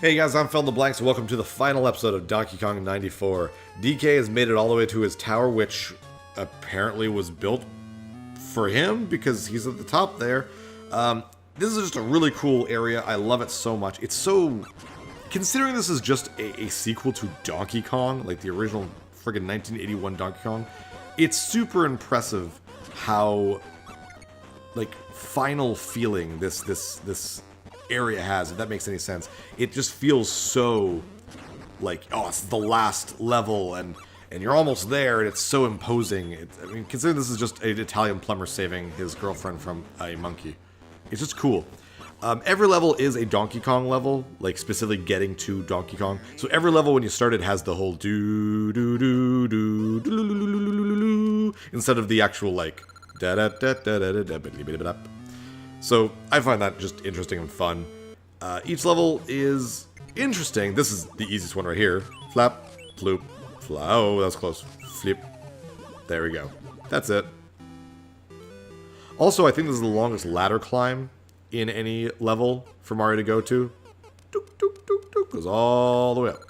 Hey guys, I'm Phil in the Blanks, and welcome to the final episode of Donkey Kong 94. DK has made it all the way to his tower, which apparently was built for him because he's at the top there. This is just a really cool area. I love it so much. It's so... Considering this is just a sequel to Donkey Kong, like the original friggin' 1981 Donkey Kong, it's super impressive how, like, final feeling this area has, if that makes any sense. It just feels so like, oh, it's the last level and you're almost there, and it's so imposing. I mean, considering this is just an Italian plumber saving his girlfriend from a monkey, it's just cool. Every level is a Donkey Kong level, like specifically getting to Donkey Kong. So every level when you start it has the whole do do do do do instead of the actual like da da da da da da da da. So I find that just interesting and fun. Each level is interesting. This is the easiest one right here. Flap, floop, fly. Oh, that was close. Flip. There we go. That's it. Also, I think this is the longest ladder climb in any level for Mario to go to. Dook, dook, dook, dook, goes all the way up.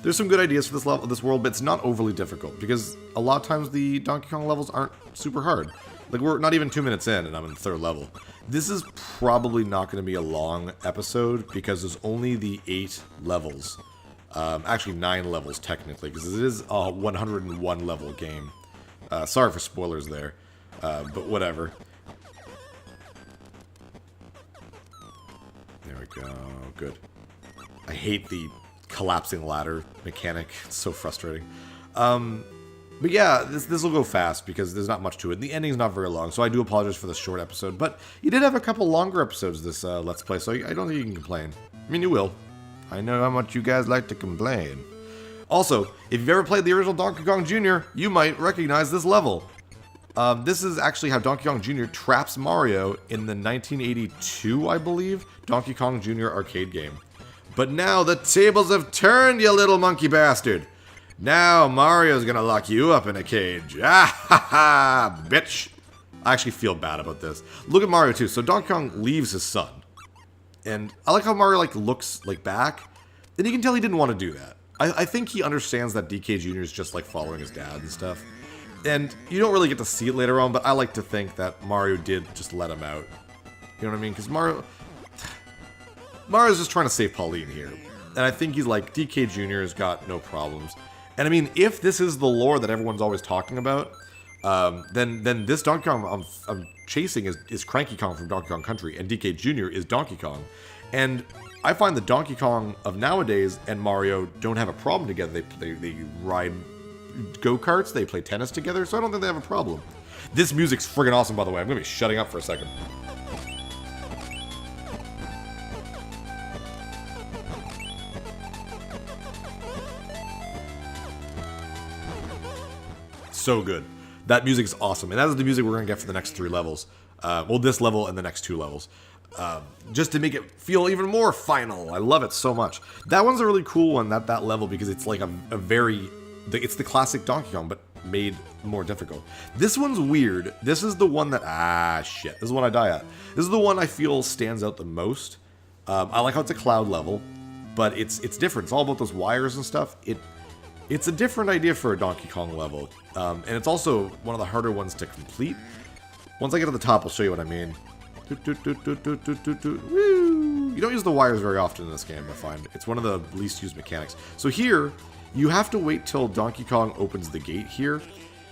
There's some good ideas for this level, this world, but it's not overly difficult because a lot of times the Donkey Kong levels aren't super hard. Like, we're not even 2 minutes in, and I'm in the third level. This is probably not going to be a long episode, because there's only the 8 levels. Actually, 9 levels, technically, because it is a 101 level game. Sorry for spoilers there, but whatever. There we go. Good. I hate the collapsing ladder mechanic. It's so frustrating. But yeah, this will go fast because there's not much to it. The ending's not very long, so I do apologize for the short episode. But you did have a couple longer episodes this Let's Play, so I don't think you can complain. I mean, you will. I know how much you guys like to complain. Also, if you've ever played the original Donkey Kong Jr., you might recognize this level. This is actually how Donkey Kong Jr. traps Mario in the 1982, I believe, Donkey Kong Jr. arcade game. But now the tables have turned, you little monkey bastard! Now Mario's gonna lock you up in a cage. Ah ha ha, bitch! I actually feel bad about this. Look at Mario too. So Donkey Kong leaves his son. And I like how Mario like looks like back. And you can tell he didn't want to do that. I think he understands that DK Jr. is just like following his dad and stuff. And you don't really get to see it later on, but I like to think that Mario did just let him out. You know what I mean? Because Mario's just trying to save Pauline here. And I think he's like, DK Jr. has got no problems. And I mean, if this is the lore that everyone's always talking about, then this Donkey Kong I'm chasing is Cranky Kong from Donkey Kong Country, and DK Jr. is Donkey Kong. And I find the Donkey Kong of nowadays and Mario don't have a problem together. They ride go-karts, they play tennis together, so I don't think they have a problem. This music's friggin' awesome, by the way. I'm gonna be shutting up for a second. So good. That music is awesome, and that is the music we're going to get for the next 3 levels. Well, this level and the next 2 levels. Just to make it feel even more final. I love it so much. That one's a really cool one, that level, because it's like a very... It's the classic Donkey Kong, but made more difficult. This one's weird. This is the one that... Ah, shit. This is the one I die at. This is the one I feel stands out the most. I like how it's a cloud level, but it's different. It's all about those wires and stuff. It's a different idea for a Donkey Kong level, and it's also one of the harder ones to complete. Once I get to the top, I'll show you what I mean. Woo! You don't use the wires very often in this game, I find. It's one of the least used mechanics. So here, you have to wait till Donkey Kong opens the gate here,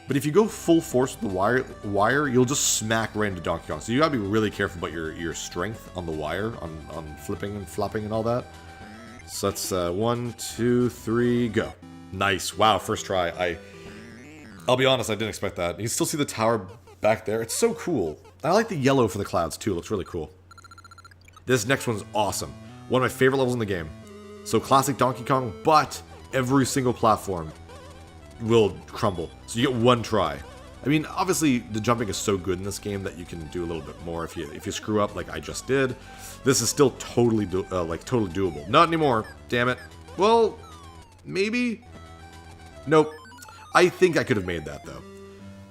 but if you go full force with the wire, you'll just smack right into Donkey Kong. So you gotta be really careful about your strength on the wire, on flipping and flopping and all that. So that's 1, 2, 3, go. Nice. Wow, first try. I'll be honest, I didn't expect that. You can still see the tower back there. It's so cool. I like the yellow for the clouds, too. It looks really cool. This next one's awesome. One of my favorite levels in the game. So classic Donkey Kong, but every single platform will crumble. So you get 1 try. I mean, obviously, the jumping is so good in this game that you can do a little bit more if you screw up like I just did. This is still totally totally doable. Not anymore. Damn it. Well, maybe... Nope. I think I could have made that, though.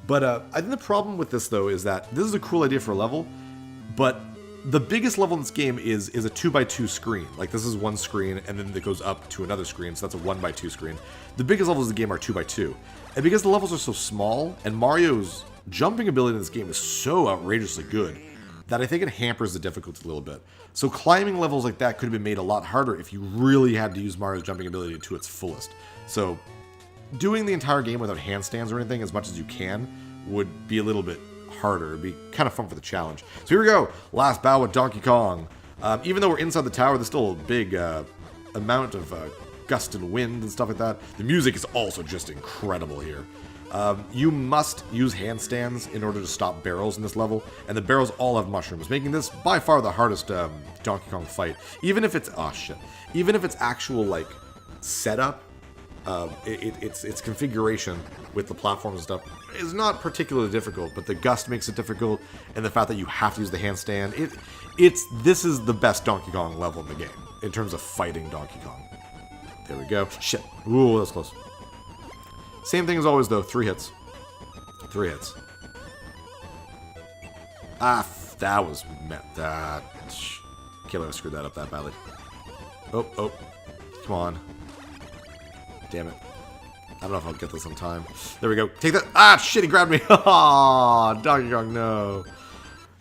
But I think the problem with this, though, is that this is a cool idea for a level, but the biggest level in this game is a 2x2 screen. Like, this is one screen, and then it goes up to another screen, so that's a 1x2 screen. The biggest levels of the game are 2x2. And because the levels are so small, and Mario's jumping ability in this game is so outrageously good, that I think it hampers the difficulty a little bit. So climbing levels like that could have been made a lot harder if you really had to use Mario's jumping ability to its fullest. So doing the entire game without handstands or anything as much as you can would be a little bit harder. It'd be kind of fun for the challenge. So here we go. Last battle with Donkey Kong. Even though we're inside the tower, there's still a big amount of gust and wind and stuff like that. The music is also just incredible here. You must use handstands in order to stop barrels in this level, and the barrels all have mushrooms, making this by far the hardest Donkey Kong fight. Even if it's even if it's actual like setup, its configuration with the platforms and stuff is not particularly difficult, but the gust makes it difficult, and the fact that you have to use the handstand, this is the best Donkey Kong level in the game in terms of fighting Donkey Kong. There we go. Shit. Ooh, that was close. Same thing as always, though. 3 hits. 3 hits. Ah, that was... That... Can't let me screw that up that badly. Oh. Come on. Damn it. I don't know if I'll get this on time. There we go. Take that. Ah, shit, he grabbed me. Ah, Donkey Kong, no.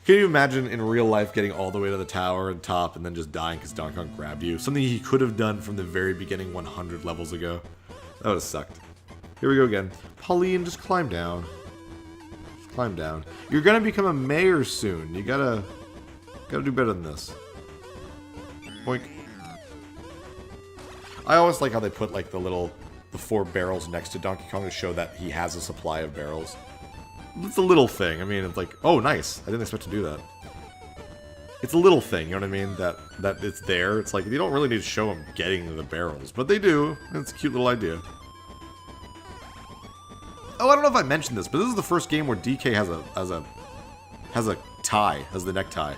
Can you imagine in real life getting all the way to the tower and top and then just dying because Donkey Kong grabbed you? Something he could have done from the very beginning 100 levels ago. That would have sucked. Here we go again. Pauline, just climb down. Just climb down. You're gonna become a mayor soon. You gotta do better than this. Boink. I always like how they put like the 4 barrels next to Donkey Kong to show that he has a supply of barrels. It's a little thing. I mean, it's like, oh, nice. I didn't expect to do that. It's a little thing, you know what I mean? That it's there. It's like, you don't really need to show him getting the barrels, but they do. It's a cute little idea. Oh, I don't know if I mentioned this, but this is the first game where DK has a tie, has the necktie.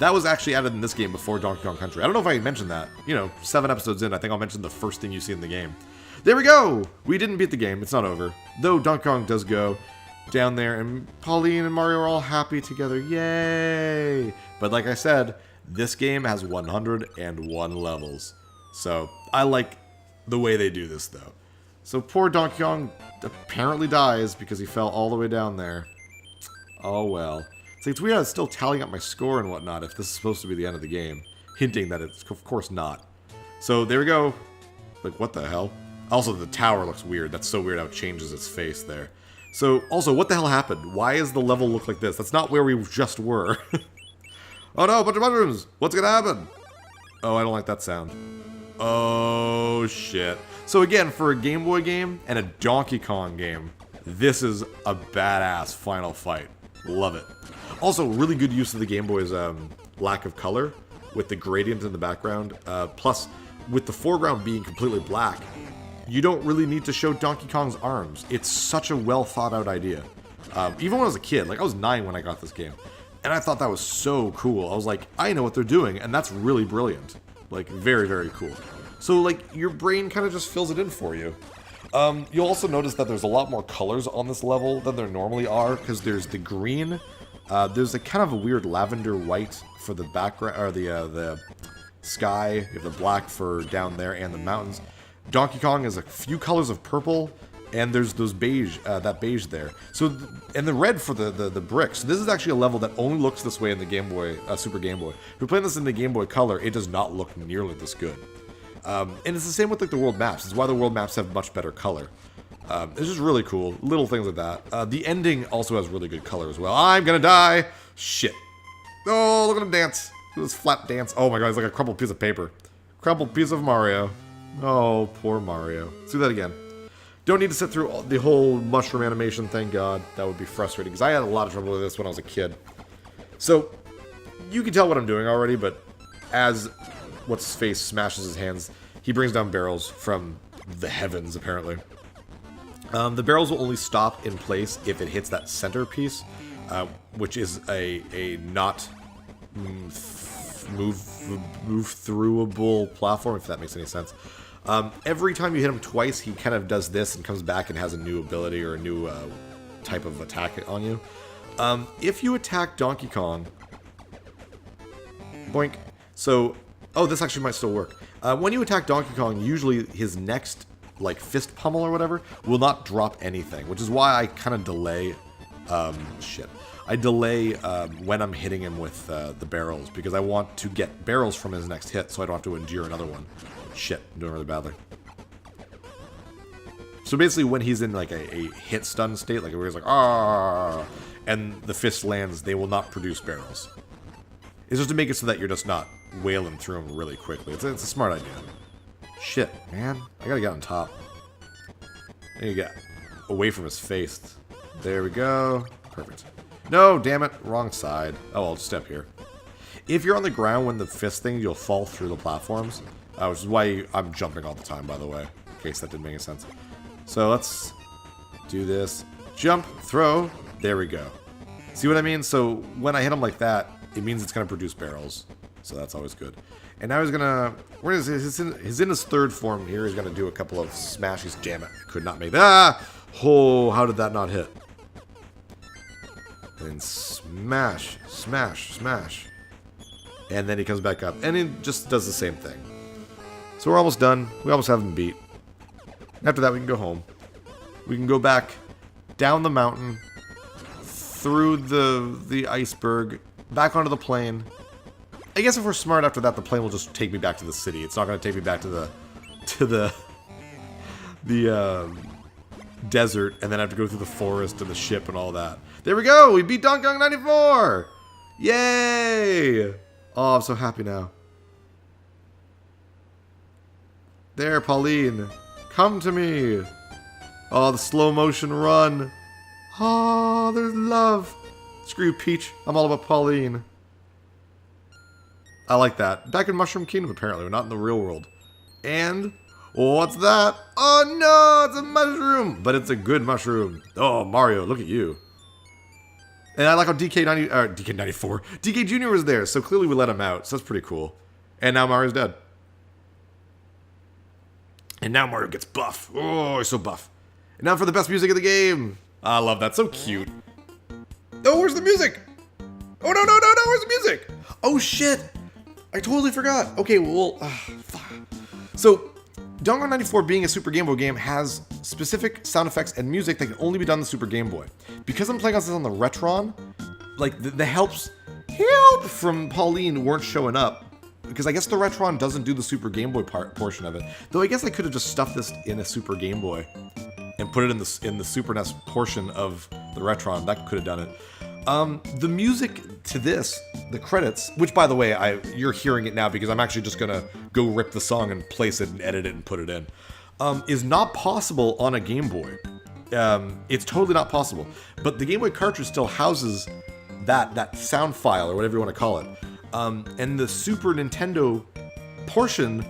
That was actually added in this game before Donkey Kong Country. I don't know if I mentioned that. You know, 7 episodes in, I think I'll mention the first thing you see in the game. There we go! We didn't beat the game. It's not over. Though Donkey Kong does go down there, and Pauline and Mario are all happy together. Yay! But like I said, this game has 101 levels. So, I like the way they do this, though. So poor Donkey Kong apparently dies because he fell all the way down there. Oh well. It's weird I'm still tallying up my score and whatnot if this is supposed to be the end of the game. Hinting that it's of course not. So there we go. Like, what the hell? Also, the tower looks weird. That's so weird how it changes its face there. So, also, what the hell happened? Why does the level look like this? That's not where we just were. Oh no, a bunch of mushrooms! What's gonna happen? Oh, I don't like that sound. Oh, shit. So again, for a Game Boy game and a Donkey Kong game, this is a badass final fight. Love it. Also, really good use of the Game Boy's lack of color with the gradient in the background. Plus, with the foreground being completely black, you don't really need to show Donkey Kong's arms. It's such a well thought out idea. Even when I was a kid, like I was 9 when I got this game, and I thought that was so cool. I was like, I know what they're doing, and that's really brilliant. Like, very, very cool. So, like, your brain kind of just fills it in for you. You'll also notice that there's a lot more colors on this level than there normally are, because there's the green, there's a kind of a weird lavender white for the background, or the sky, you have the black for down there and the mountains. Donkey Kong has a few colors of purple, and there's those beige, that beige there. So, and the red for the bricks. So this is actually a level that only looks this way in the Game Boy, Super Game Boy. If you're playing this in the Game Boy Color, it does not look nearly this good. And it's the same with like the world maps. It's why the world maps have much better color. It's just really cool. Little things like that. The ending also has really good color as well. I'm gonna die! Shit. Oh, look at him dance. Look at this flat dance. Oh my god, it's like a crumpled piece of paper. Crumpled piece of Mario. Oh, poor Mario. Let's do that again. Don't need to sit through the whole mushroom animation, thank god. That would be frustrating, because I had a lot of trouble with this when I was a kid. So, you can tell what I'm doing already, but as what's-his-face smashes his hands, he brings down barrels from the heavens, apparently. The barrels will only stop in place if it hits that center piece, which is a not move-throughable platform, if that makes any sense. Every time you hit him twice, he kind of does this and comes back and has a new ability or a new type of attack on you. If you attack Donkey Kong Boink. So, oh, this actually might still work. When you attack Donkey Kong, usually his next, like, fist pummel or whatever will not drop anything, which is why I kind of delay, I delay when I'm hitting him with the barrels, because I want to get barrels from his next hit so I don't have to endure another one. Shit, I'm doing really badly. So basically when he's in like a hit stun state, like where he's like, ah, and the fist lands, they will not produce barrels. It's just to make it so that you're just not wailing through them really quickly. It's a smart idea. Shit, man. I gotta get on top. I need to get away from his face. There we go. Perfect. No, damn it. Wrong side. Oh, I'll just step here. If you're on the ground when the fist thing, you'll fall through the platforms. Which is why I'm jumping all the time, by the way. In case that didn't make any sense. So let's do this. Jump, throw. There we go. See what I mean? So when I hit him like that, it means it's going to produce barrels. So that's always good. And now he's going to... Where is he's in his third form here. He's going to do a couple of smashes. Damn it. I could not make that. Ah! Oh, how did that not hit? And smash, smash, smash. And then he comes back up. And he just does the same thing. So we're almost done. We almost have him beat. After that, we can go home. We can go back down the mountain, through the iceberg, back onto the plane. I guess if we're smart after that, the plane will just take me back to the city. It's not going to take me back to the desert, and then I have to go through the forest and the ship and all that. There we go! We beat Donkey Kong 94! Yay! Oh, I'm so happy now. There, Pauline. Come to me. Oh, the slow motion run. Oh, there's love. Screw you, Peach. I'm all about Pauline. I like that. Back in Mushroom Kingdom, apparently. We're not in the real world. And... what's that? Oh, no! It's a mushroom! But it's a good mushroom. Oh, Mario, look at you. And I like how DK94. DK Jr. was there, so clearly we let him out. So that's pretty cool. And now Mario's dead. And now Mario gets buff. Oh, he's so buff. And now for the best music of the game. I love that. So cute. Oh, where's the music? Oh, no, where's the music? Oh, shit. I totally forgot. Okay, well, so, Donkey Kong 94 being a Super Game Boy game has specific sound effects and music that can only be done on the Super Game Boy. Because I'm playing this on the Retron, like, the help from Pauline weren't showing up. Because I guess the Retron doesn't do the Super Game Boy portion of it. Though I guess I could have just stuffed this in a Super Game Boy and put it in the Super NES portion of the Retron. That could have done it. The music to this, the credits, which by the way, you're hearing it now because I'm actually just gonna go rip the song and place it and edit it and put it in, is not possible on a Game Boy. It's totally not possible. But the Game Boy cartridge still houses that sound file or whatever you want to call it. And the Super Nintendo portion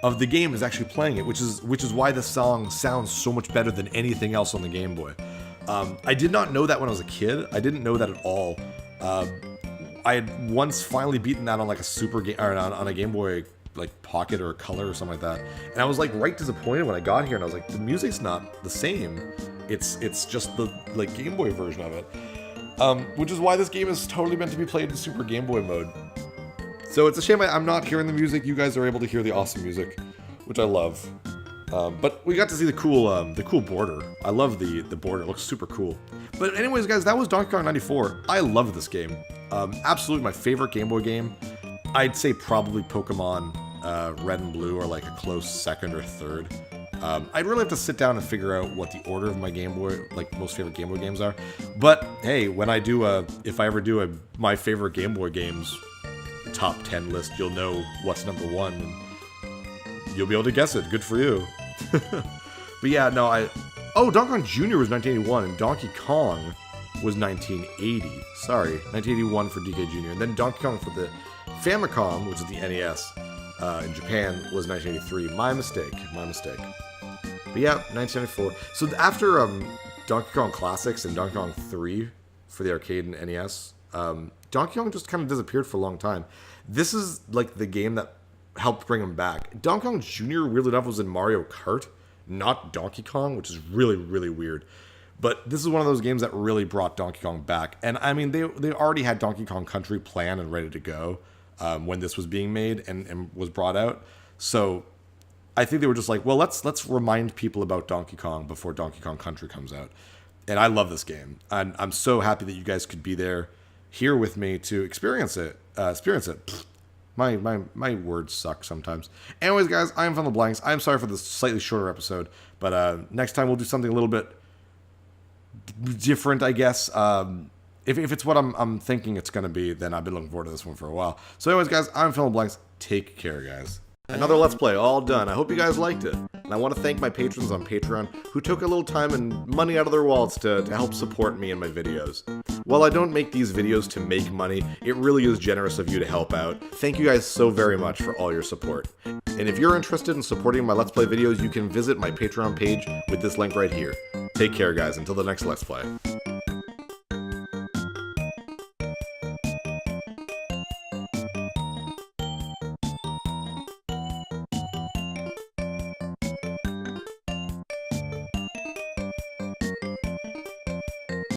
of the game is actually playing it, which is why the song sounds so much better than anything else on the Game Boy. I did not know that when I was a kid. I didn't know that at all. I had once finally beaten that on like a Super Game or on a Game Boy like Pocket or Color or something like that, and I was like right disappointed when I got here, and I was like, the music's not the same. It's just the like Game Boy version of it, which is why this game is totally meant to be played in Super Game Boy mode. So it's a shame I'm not hearing the music. You guys are able to hear the awesome music, which I love. But we got to see the cool border. I love the border. It looks super cool. But anyways, guys, that was Donkey Kong 94. I love this game. Absolutely my favorite Game Boy game. I'd say probably Pokemon Red and Blue are like a close second or third. I'd really have to sit down and figure out what the order of my Game Boy, like most favorite Game Boy games are. But hey, when I do if I ever do my favorite Game Boy games top 10 list, you'll know what's number one. And you'll be able to guess it. Good for you. But yeah, no, Donkey Kong Jr. was 1981 and Donkey Kong was 1980. Sorry, 1981 for DK Jr. And then Donkey Kong for the Famicom, which is the NES, in Japan, was 1983. My mistake. But yeah, 1994. So after Donkey Kong Classics and Donkey Kong 3 for the arcade and NES, Donkey Kong just kind of disappeared for a long time. This is like the game that helped bring him back. Donkey Kong Jr. weirdly enough was in Mario Kart, not Donkey Kong, which is really, really weird. But this is one of those games that really brought Donkey Kong back. And I mean, they already had Donkey Kong Country planned and ready to go. when this was being made and was brought out. So I think they were just like, well, let's remind people about Donkey Kong before Donkey Kong Country comes out. And I love this game. And I'm so happy that you guys could be there here with me to experience it. Pfft. My words suck sometimes. Anyways, guys, I'm From the Blanks. I'm sorry for this slightly shorter episode, but next time we'll do something a little bit different, I guess. If it's what I'm thinking it's going to be, then I've been looking forward to this one for a while. So anyways, guys, I'm From the Blanks. Take care, guys. Another Let's Play, all done. I hope you guys liked it. And I want to thank my patrons on Patreon who took a little time and money out of their wallets to help support me and my videos. While I don't make these videos to make money, it really is generous of you to help out. Thank you guys so very much for all your support. And if you're interested in supporting my Let's Play videos, you can visit my Patreon page with this link right here. Take care, guys. Until the next Let's Play.